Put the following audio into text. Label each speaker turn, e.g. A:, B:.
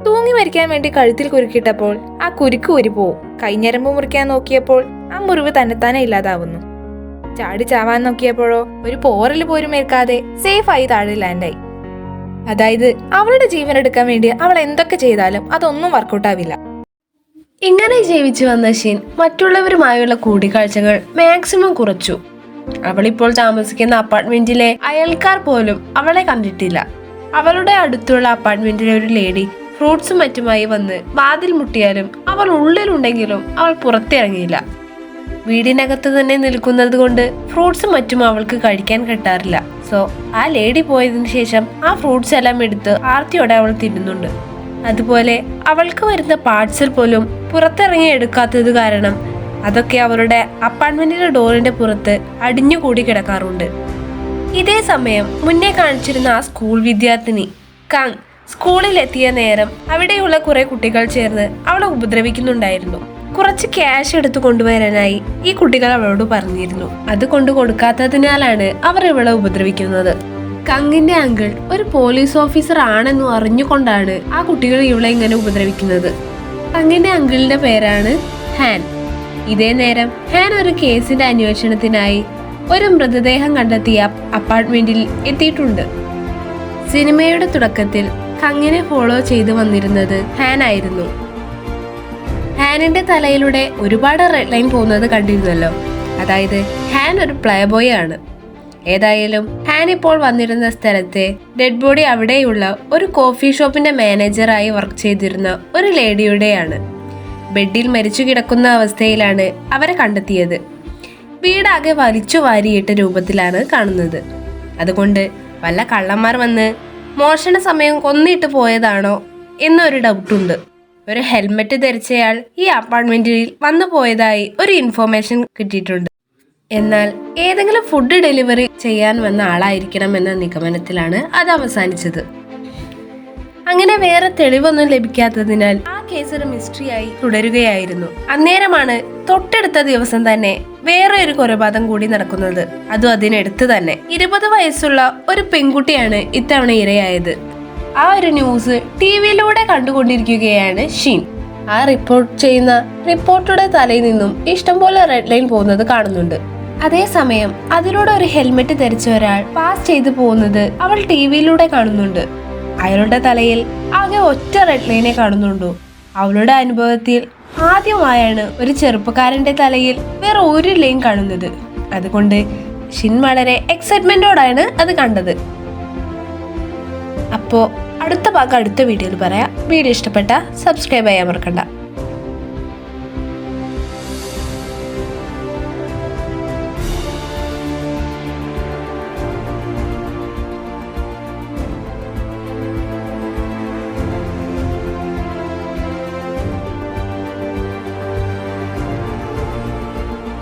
A: തൂങ്ങി മരിക്കാൻ വേണ്ടി കഴുത്തിൽ കുരുക്കിട്ടപ്പോൾ ആ കുരുക്ക് ഊരി പോവും. കൈഞ്ഞരമ്പ് മുറിക്കാൻ നോക്കിയപ്പോൾ ആ മുറിവ് തന്നെത്താനെ ഇല്ലാതാവുന്നു. ചാടി ചാവാൻ നോക്കിയപ്പോഴോ ഒരു പോറൽ പോലും ഏൽക്കാതെ സേഫായി താഴെ ലാൻഡായി. അതായത് അവളുടെ ജീവൻ എടുക്കാൻ വേണ്ടി അവൾ എന്തൊക്കെ ചെയ്താലും അതൊന്നും വർക്കൗട്ടാവില്ല.
B: ഇങ്ങനെ ജീവിച്ചു വന്ന ഷിൻ മറ്റുള്ളവരുമായുള്ള കൂടിക്കാഴ്ചകൾ മാക്സിമം കുറച്ചു. അവളിപ്പോൾ താമസിക്കുന്ന അപ്പാർട്ട്മെന്റിലെ അയൽക്കാർ പോലും അവളെ കണ്ടിട്ടില്ല. അവളുടെ അടുത്തുള്ള അപ്പാർട്ട്മെന്റിലെ ഒരു ലേഡി ഫ്രൂട്ട്സും മറ്റുമായി വന്ന് വാതിൽ മുട്ടിയാലും അവൾ ഉള്ളിലുണ്ടെങ്കിലും അവൾ പുറത്തിറങ്ങിയില്ല. വീടിനകത്ത് തന്നെ നിൽക്കുന്നത് കൊണ്ട് ഫ്രൂട്ട്സും മറ്റും അവൾക്ക് കഴിക്കാൻ കിട്ടാറില്ല. സോ ആ ലേഡി പോയതിനു ശേഷം ആ ഫ്രൂട്ട്സ് എല്ലാം എടുത്ത് ആർത്തിയോടെ അവൾ തിന്നുന്നുണ്ട്. അതുപോലെ അവൾക്ക് വരുന്ന പാർട്സൽ പോലും പുറത്തിറങ്ങി എടുക്കാത്തത് കാരണം അതൊക്കെ അവളുടെ അപ്പാർട്ട്മെന്റിന്റെ ഡോറിന്റെ പുറത്ത് അടിഞ്ഞുകൂടി കിടക്കാറുണ്ട്. ഇതേ സമയം മുന്നേ കാണിച്ചിരുന്ന ആ സ്കൂൾ വിദ്യാർത്ഥിനി കാങ് സ്കൂളിൽ എത്തിയ നേരം അവിടെയുള്ള കുറെ കുട്ടികൾ ചേർന്ന് അവളെ ഉപദ്രവിക്കുന്നുണ്ടായിരുന്നു. കുറച്ച് ക്യാഷ് എടുത്തു കൊണ്ടുവരാനായി ഈ കുട്ടികൾ അവളോട് പറഞ്ഞിരുന്നു. അത് കൊണ്ടു കൊടുക്കാത്തതിനാലാണ് അവർ ഇവളെ ഉപദ്രവിക്കുന്നത്. കങ്ങിന്റെ അങ്കിൾ ഒരു പോലീസ് ഓഫീസർ ആണെന്ന് അറിഞ്ഞുകൊണ്ടാണ് ആ കുട്ടികൾ ഇവളെ ഇങ്ങനെ ഉപദ്രവിക്കുന്നത്. കങ്ങിന്റെ അങ്കിളിന്റെ പേരാണ് ഹാൻ. ഇതേ നേരം ഹാൻ ഒരു കേസിന്റെ അന്വേഷണത്തിനായി ഒരു മൃതദേഹം കണ്ടെത്തിയ അപ്പാർട്ട്മെന്റിൽ എത്തിയിട്ടുണ്ട്. സിനിമയുടെ തുടക്കത്തിൽ കങ്ങിനെ ഫോളോ ചെയ്തു വന്നിരുന്നത് ഹാൻ ആയിരുന്നു. ഹാനിന്റെ തലയിലൂടെ ഒരുപാട് റെഡ് ലൈൻ പോകുന്നത് കണ്ടിരുന്നല്ലോ. അതായത് ഹാൻ ഒരു പ്ലേ ബോയ് ആണ്. ഏതായാലും ഹാൻ ഇപ്പോൾ വന്നിരുന്ന സ്ഥലത്തെ ഡെഡ് ബോഡി അവിടെയുള്ള ഒരു കോഫി ഷോപ്പിന്റെ മാനേജറായി വർക്ക് ചെയ്തിരുന്ന ഒരു ലേഡിയുടെയാണ്. ബെഡിൽ മരിച്ചു കിടക്കുന്ന അവസ്ഥയിലാണ് അവരെ കണ്ടെത്തിയത്. വീടാകെ വലിച്ചു വാരിയിട്ട രൂപത്തിലാണ് കാണുന്നത്. അതുകൊണ്ട് വല്ല കള്ളന്മാർ വന്ന് മോഷണ സമയം കൊന്നിട്ട് പോയതാണോ എന്നൊരു ഡൗട്ടുണ്ട്. ഒരു ഹെൽമെറ്റ് ധരിച്ചയാൾ ഈ അപ്പാർട്ട്മെന്റിൽ വന്നു പോയതായി ഒരു ഇൻഫോർമേഷൻ കിട്ടിയിട്ടുണ്ട്. എന്നാൽ ഏതെങ്കിലും ഫുഡ് ഡെലിവറി ചെയ്യാൻ വന്ന ആളായിരിക്കണം എന്ന നിഗമനത്തിലാണ് അത് അവസാനിച്ചത്. അങ്ങനെ വേറെ തെളിവൊന്നും ലഭിക്കാത്തതിനാൽ ആ കേസ് ഒരു മിസ്റ്ററിയായി തുടരുകയായിരുന്നു. അന്നേരമാണ് തൊട്ടടുത്ത ദിവസം തന്നെ വേറെ ഒരു കൊലപാതകം കൂടി നടക്കുന്നത്. അതും അതിനടുത്ത് തന്നെ 20 വയസ്സുള്ള ഒരു പെൺകുട്ടിയാണ് ഇത്തവണ ഇരയായത്. ആ ഒരു ന്യൂസ് ടിവിയിലൂടെ കണ്ടുകൊണ്ടിരിക്കുകയാണ് ഷിൻ. ആ റിപ്പോർട്ട് ചെയ്യുന്ന റിപ്പോർട്ടറുടെ തലയിൽ നിന്നും ഇഷ്ടംപോലെ റെഡ് ലൈൻ പോകുന്നത് കാണുന്നുണ്ട്. അതേസമയം അതിലൂടെ ഒരു ഹെൽമെറ്റ് ധരിച്ച ഒരാൾ പാസ് ചെയ്തു പോകുന്നത് അവൾ ടിവിയിലൂടെ കാണുന്നുണ്ട്. അയാളുടെ തലയിൽ ആകെ ഒറ്റ റെഡ് ലൈനെ കാണുന്നുണ്ടോ. അവളുടെ അനുഭവത്തിൽ ആദ്യമായാണ് ഒരു ചെറുപ്പക്കാരന്റെ തലയിൽ വേറെ ഒരു ലൈൻ കാണുന്നത്. അതുകൊണ്ട് ഷിൻ വളരെ എക്സൈറ്റ്മെന്റോടാണ് അത് കണ്ടത്. അപ്പോൾ അടുത്ത ഭാഗം അടുത്ത വീഡിയോയിൽ പറയാം. വീഡിയോ ഇഷ്ടപ്പെട്ട സബ്സ്ക്രൈബ് ചെയ്യാൻ മറക്കണ്ട.